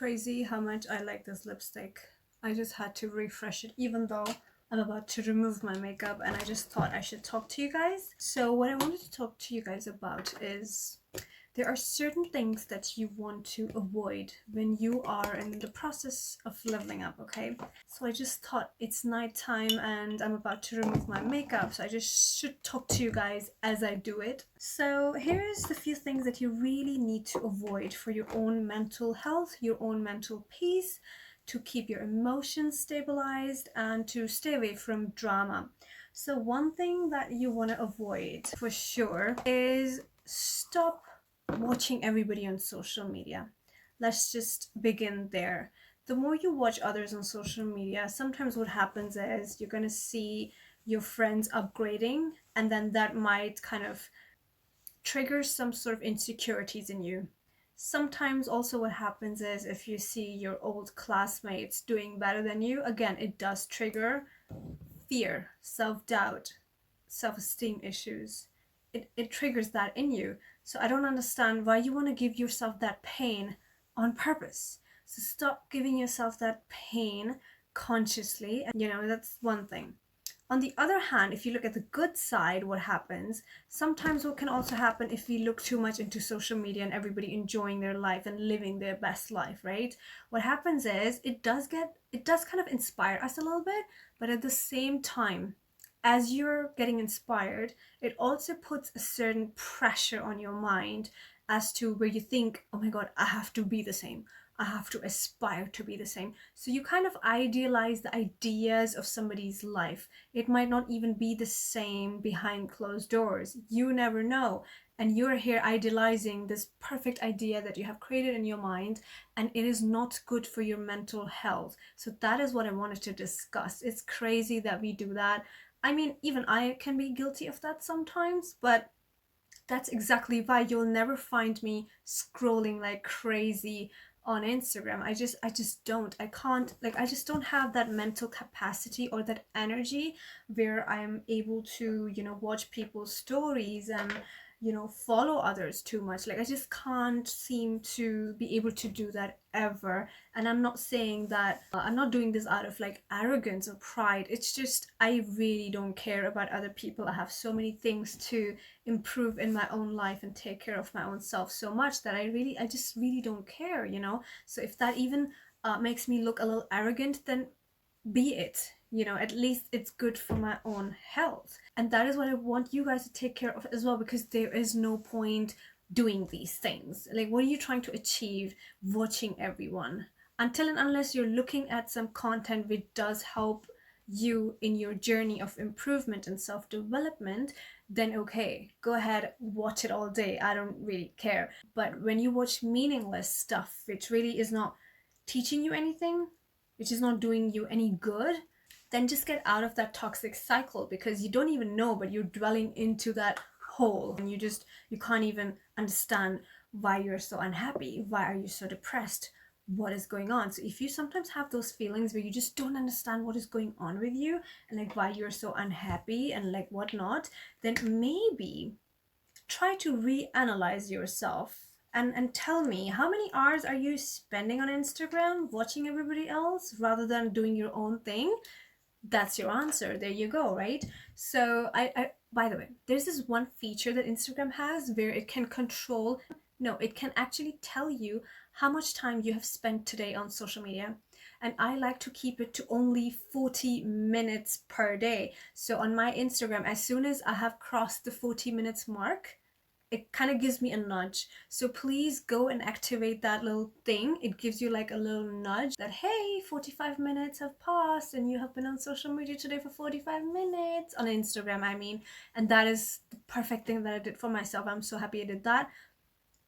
crazy how much I like this lipstick. I just had to refresh it even though I'm about to remove my makeup, and I just thought I should talk to you guys. So what I wanted to talk to you guys about is there are certain things that you want to avoid when you are in the process of leveling up, okay? So I just thought it's nighttime and I'm about to remove my makeup, so I just should talk to you guys as I do it. So here's the few things that you really need to avoid for your own mental health, your own mental peace, to keep your emotions stabilized and to stay away from drama. So one thing that you want to avoid for sure is stop watching everybody on social media. Let's just begin there. The more you watch others on social media, sometimes what happens is you're going to see your friends upgrading, and then that might kind of trigger some sort of insecurities in you. Sometimes also what happens is if you see your old classmates doing better than you, again, it does trigger fear, self-doubt, self-esteem issues. It triggers that in you. So I don't understand why you want to give yourself that pain on purpose. So stop giving yourself that pain consciously. And that's one thing. On the other hand, if you look at the good side, what happens, sometimes what can also happen if we look too much into social media and everybody enjoying their life and living their best life, right? What happens is it does kind of inspire us a little bit, but at the same time, as you're getting inspired, it also puts a certain pressure on your mind as to where you think, oh my God, I have to be the same. I have to aspire to be the same. So you kind of idealize the ideas of somebody's life. It might not even be the same behind closed doors. You never know. And you're here idealizing this perfect idea that you have created in your mind, and it is not good for your mental health. So that is what I wanted to discuss. It's crazy that we do that. I mean, even I can be guilty of that sometimes, but that's exactly why you'll never find me scrolling like crazy on Instagram. I just don't. I can't, like, I just don't have that mental capacity or that energy where I'm able to, watch people's stories and, follow others too much. Like, I just can't seem to be able to do that ever. And I'm not saying that I'm not doing this out of like arrogance or pride. It's just I really don't care about other people. I have so many things to improve in my own life and take care of my own self so much that I just really don't care, So if that even makes me look a little arrogant, then be it. At least it's good for my own health. And that is what I want you guys to take care of as well, because there is no point doing these things. Like, what are you trying to achieve watching everyone? Until and unless you're looking at some content which does help you in your journey of improvement and self-development, then okay, go ahead, watch it all day. I don't really care. But when you watch meaningless stuff which really is not teaching you anything, which is not doing you any good, then just get out of that toxic cycle, because you don't even know, but you're dwelling into that hole, and you can't even understand why you're so unhappy. Why are you so depressed? What is going on? So if you sometimes have those feelings where you just don't understand what is going on with you and like why you're so unhappy and like whatnot, then maybe try to reanalyze yourself and tell me, how many hours are you spending on Instagram watching everybody else rather than doing your own thing? That's your answer. There you go, right? So I by the way, there's this one feature that Instagram has where it can it can actually tell you how much time you have spent today on social media. And I like to keep it to only 40 minutes per day. So on my Instagram, as soon as I have crossed the 40 minutes mark, it kind of gives me a nudge. So please go and activate that little thing. It gives you like a little nudge that, hey, 45 minutes have passed and you have been on social media today for 45 minutes, on Instagram, I mean. And that is the perfect thing that I did for myself. I'm so happy I did that.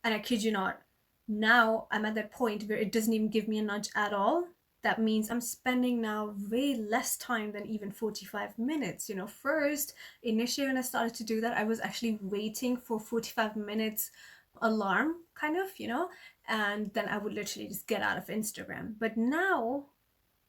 And I kid you not, now I'm at that point where it doesn't even give me a nudge at all. That means I'm spending now way less time than even 45 minutes. First, initially when I started to do that, I was actually waiting for 45 minutes alarm, kind of, and then I would literally just get out of Instagram. But now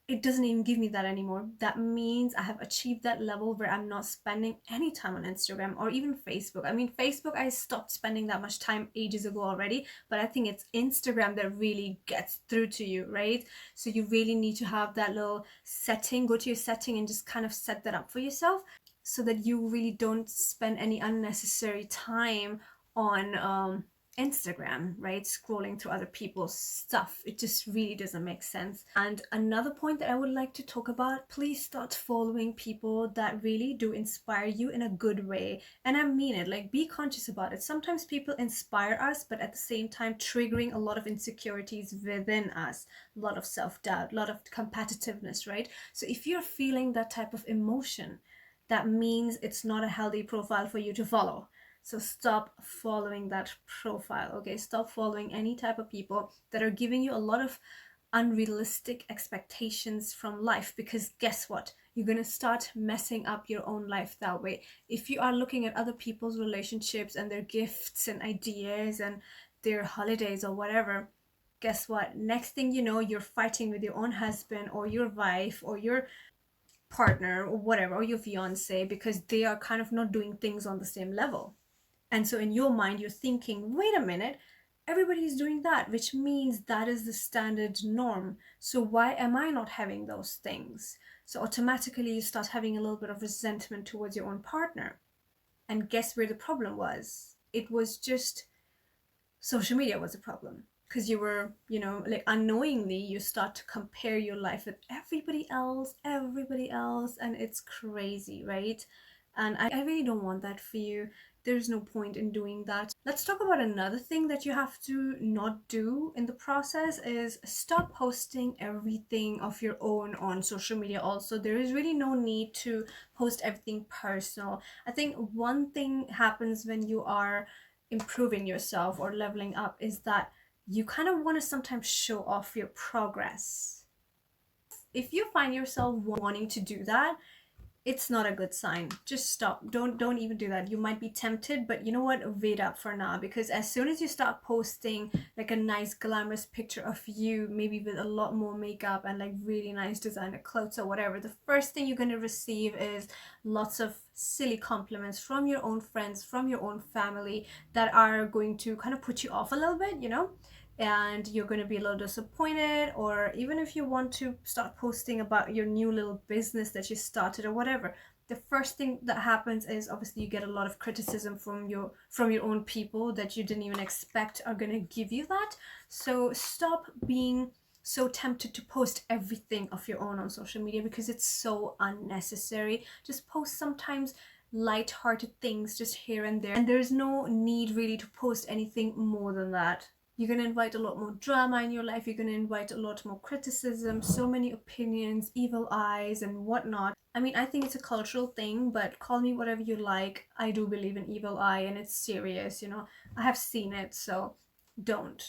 it doesn't even give me that anymore. That means I have achieved that level where I'm not spending any time on Instagram or even Facebook. I mean, Facebook, I stopped spending that much time ages ago already, but I think it's Instagram that really gets through to you, right? So you really need to have that little setting, go to your setting and just kind of set that up for yourself so that you really don't spend any unnecessary time on Instagram, right? Scrolling through other people's stuff. It just really doesn't make sense. And another point that I would like to talk about, please start following people that really do inspire you in a good way. And I mean it, like, be conscious about it. Sometimes people inspire us, but at the same time triggering a lot of insecurities within us, a lot of self-doubt, a lot of competitiveness, right? So if you're feeling that type of emotion, that means it's not a healthy profile for you to follow. So stop following that profile, okay? Stop following any type of people that are giving you a lot of unrealistic expectations from life, because guess what? You're going to start messing up your own life that way. If you are looking at other people's relationships and their gifts and ideas and their holidays or whatever, guess what? Next thing you know, you're fighting with your own husband or your wife or your partner or whatever, or your fiance, because they are kind of not doing things on the same level. And so in your mind, you're thinking, wait a minute, everybody's doing that, which means that is the standard norm. So why am I not having those things? So automatically you start having a little bit of resentment towards your own partner. And guess where the problem was? It was just social media was a problem. Because you were, you know, like unknowingly, you start to compare your life with everybody else, and it's crazy, right? And I really don't want that for you. There's no point in doing that. Let's talk about another thing that you have to not do in the process is stop posting everything of your own on social media also. There is really no need to post everything personal. I think one thing happens when you are improving yourself or leveling up is that you kind of want to sometimes show off your progress. If you find yourself wanting to do that, it's not a good sign. Just stop. Don't even do that. You might be tempted, but you know what? Wait up for now, because as soon as you start posting like a nice glamorous picture of you, maybe with a lot more makeup and like really nice designer clothes or whatever, the first thing you're going to receive is lots of silly compliments from your own friends, from your own family, that are going to kind of put you off a little bit, you know? And you're going to be a little disappointed. Or even if you want to start posting about your new little business that you started or whatever, the first thing that happens is obviously you get a lot of criticism from your own people that you didn't even expect are going to give you that. So stop being so tempted to post everything of your own on social media, because it's so unnecessary. Just post sometimes light-hearted things just here and there, and there's no need really to post anything more than that. You're going to invite a lot more drama in your life. You're going to invite a lot more criticism, so many opinions, evil eyes and whatnot. I mean, I think it's a cultural thing, but call me whatever you like. I do believe in evil eye, and it's serious, you know. I have seen it, so don't.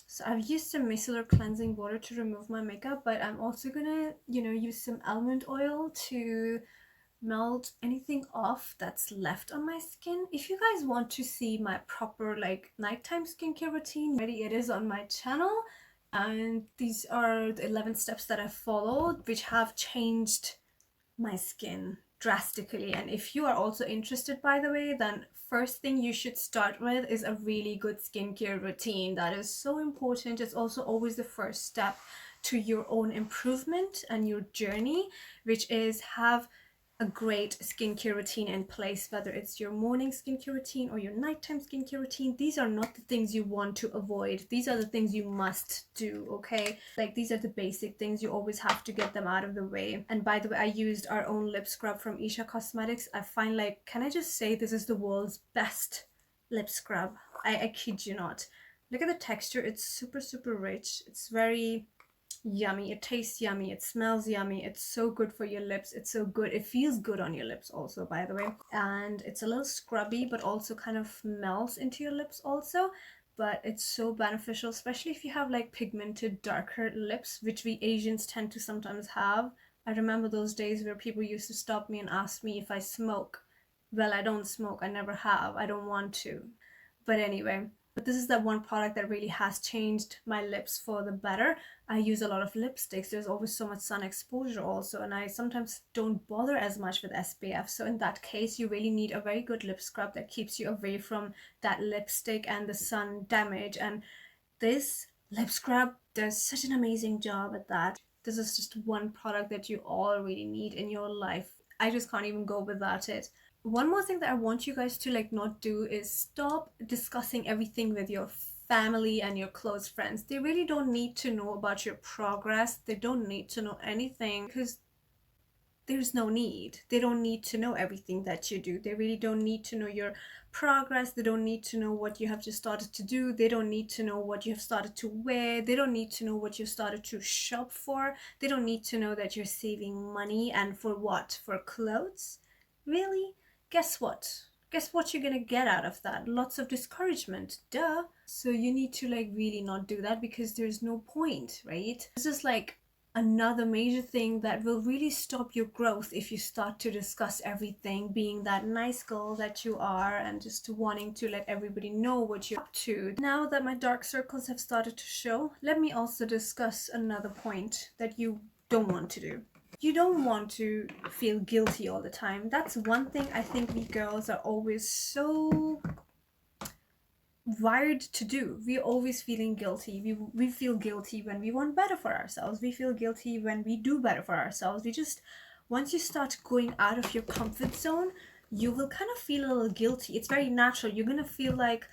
So I've used some micellar cleansing water to remove my makeup, but I'm also gonna, you know, use some almond oil to melt anything off that's left on my skin. If you guys want to see my proper like nighttime skincare routine, already it is on my channel, and these are the 11 steps that I followed, which have changed my skin drastically. And if you are also interested, by the way, then first thing you should start with is a really good skincare routine. That is so important. It's also always the first step to your own improvement and your journey, which is have a great skincare routine in place, whether it's your morning skincare routine or your nighttime skincare routine. These are not the things you want to avoid. These are the things you must do, okay? Like, these are the basic things. You always have to get them out of the way. And by the way, I used our own lip scrub from 𝗓𝗏 Cosmetics. I find, like, can I just say this is the world's best lip scrub? I kid you not. Look at the texture. It's super, super rich. It's very yummy. It tastes yummy. It smells yummy. It's so good for your lips. It's so good. It feels good on your lips also, by the way. And it's a little scrubby, but also kind of melts into your lips also. But it's so beneficial, especially if you have like pigmented, darker lips, which we Asians tend to sometimes have. I remember those days where people used to stop me and ask me if I smoke. Well, I don't smoke. I never have. I don't want to. But anyway, But this is that one product that really has changed my lips for the better. I use a lot of lipsticks. There's always so much sun exposure also, and I sometimes don't bother as much with SPF. So in that case, you really need a very good lip scrub that keeps you away from that lipstick and the sun damage. And this lip scrub does such an amazing job at that. This is just one product that you all really need in your life. I just can't even go without it. One more thing that I want you guys to like not do is stop discussing everything with your family and your close friends. They really don't need to know about your progress. They don't need to know anything because there's no need. They don't need to know everything that you do. They really don't need to know your progress. They don't need to know what you have just started to do. They don't need to know what you have started to wear. They don't need to know what you started to shop for. They don't need to know that you're saving money. And for what? For clothes? Really? Guess what? Guess what you're gonna get out of that? Lots of discouragement, duh. So you need to like really not do that because there's no point, right? This is like another major thing that will really stop your growth if you start to discuss everything, being that nice girl that you are and just wanting to let everybody know what you're up to. Now that my dark circles have started to show, let me also discuss another point that you don't want to do. You don't want to feel guilty all the time. That's one thing I think we girls are always so wired to do. We're always feeling guilty. We feel guilty when we want better for ourselves. We feel guilty when we do better for ourselves. Once you start going out of your comfort zone, you will kind of feel a little guilty. It's very natural. You're gonna feel like,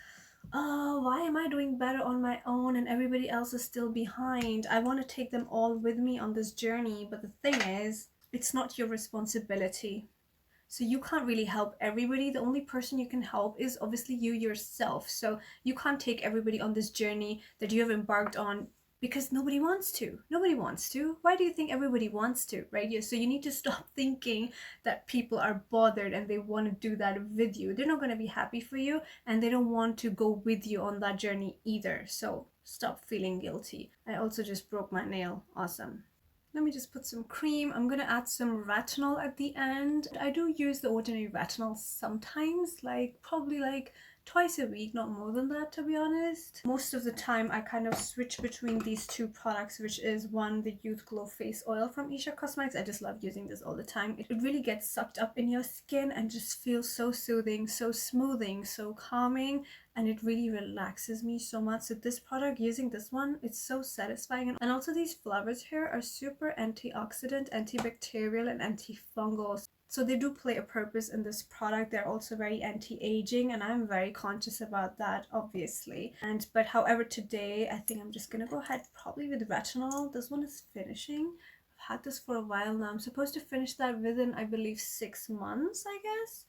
oh, why am I doing better on my own and everybody else is still behind? I want to take them all with me on this journey. But the thing is, it's not your responsibility. So you can't really help everybody. The only person you can help is obviously you yourself. So you can't take everybody on this journey that you have embarked on because nobody wants to. Nobody wants to. Why do you think everybody wants to, right? So you need to stop thinking that people are bothered and they want to do that with you. They're not going to be happy for you and they don't want to go with you on that journey either. So stop feeling guilty. I also just broke my nail. Awesome. Let me just put some cream. I'm gonna add some retinol at the end. I do use the ordinary retinol sometimes, probably twice a week, not more than that, to be honest. Most of the time I kind of switch between these two products, which is one, the Youth Glow Face Oil from 𝗢𝗡 Cosmetics. I just love using this all the time. It really gets sucked up in your skin and just feels so soothing, so smoothing, so calming, and it really relaxes me so much. So this product, using this one, it's so satisfying. And also these flowers here are super antioxidant, antibacterial, and antifungal. So they do play a purpose in this product. They're also very anti-aging, and I'm very conscious about that, obviously. But however, today I think I'm just gonna go ahead probably with retinol. This one is finishing. I've had this for a while now. I'm supposed to finish that within, I believe, 6 months, I guess.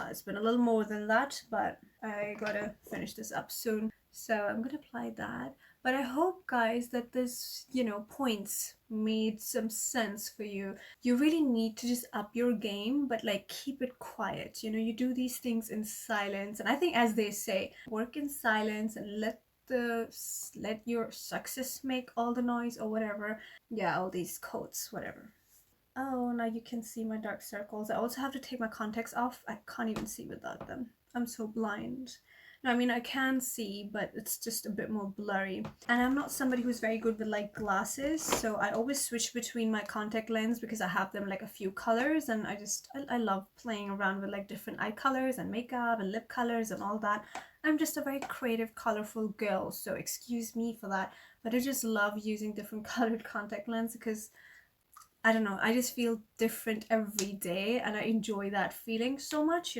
It's been a little more than that, but I gotta finish this up soon. So I'm gonna apply that. But I hope, guys, that this, points made some sense for you. You really need to just up your game, but keep it quiet. You do these things in silence. And I think, as they say, work in silence and let your success make all the noise, or whatever. Yeah, all these quotes, whatever. Oh, now you can see my dark circles. I also have to take my contacts off. I can't even see without them. I'm so blind. No, I mean, I can see, but it's just a bit more blurry. And I'm not somebody who's very good with glasses, so I always switch between my contact lens because I have them a few colors, and I love playing around with different eye colors and makeup and lip colors and all that. I'm just a very creative, colorful girl, so excuse me for that. But I just love using different colored contact lenses because I don't know, I just feel different every day and I enjoy that feeling so much,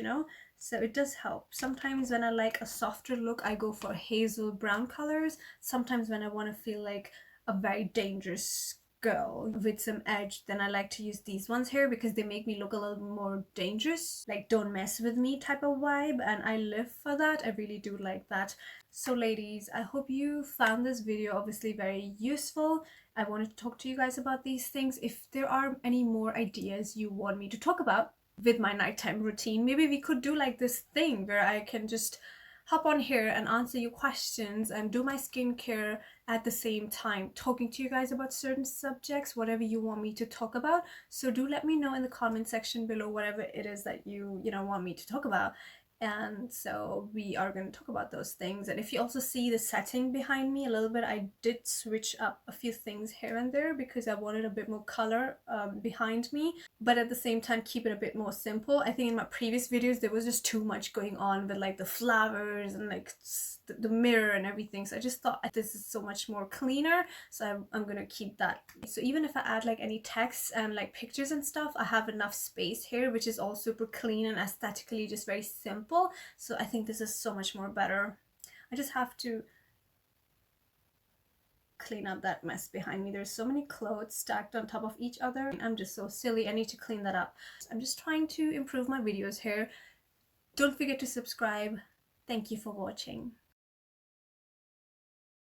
So it does help. Sometimes when I like a softer look, I go for hazel brown colors. Sometimes when I want to feel like a very dangerous girl with some edge, then I like to use these ones here because they make me look a little more dangerous, don't mess with me type of vibe, and I live for that. I really do like that. So ladies, I hope you found this video obviously very useful. I wanted to talk to you guys about these things. If there are any more ideas you want me to talk about with my nighttime routine, maybe we could do this thing where I can just hop on here and answer your questions and do my skincare at the same time, talking to you guys about certain subjects, whatever you want me to talk about. So do let me know in the comment section below whatever it is that you want me to talk about. and so we are going to talk about those things. And if you also see the setting behind me a little bit, I did switch up a few things here and there because I wanted a bit more color behind me, but at the same time keep it a bit more simple. I think in my previous videos there was just too much going on with like the flowers and like the mirror and everything, so I just thought this is so much more cleaner, so I'm gonna keep that. So even if I add like any text and like pictures and stuff, I have enough space here, which is all super clean and aesthetically just very simple. So I think this is so much more better. I just have to clean up that mess behind me. There's so many clothes stacked on top of each other. I'm just so silly. I need to clean that up. I'm just trying to improve my videos here. Don't forget to subscribe. Thank you for watching.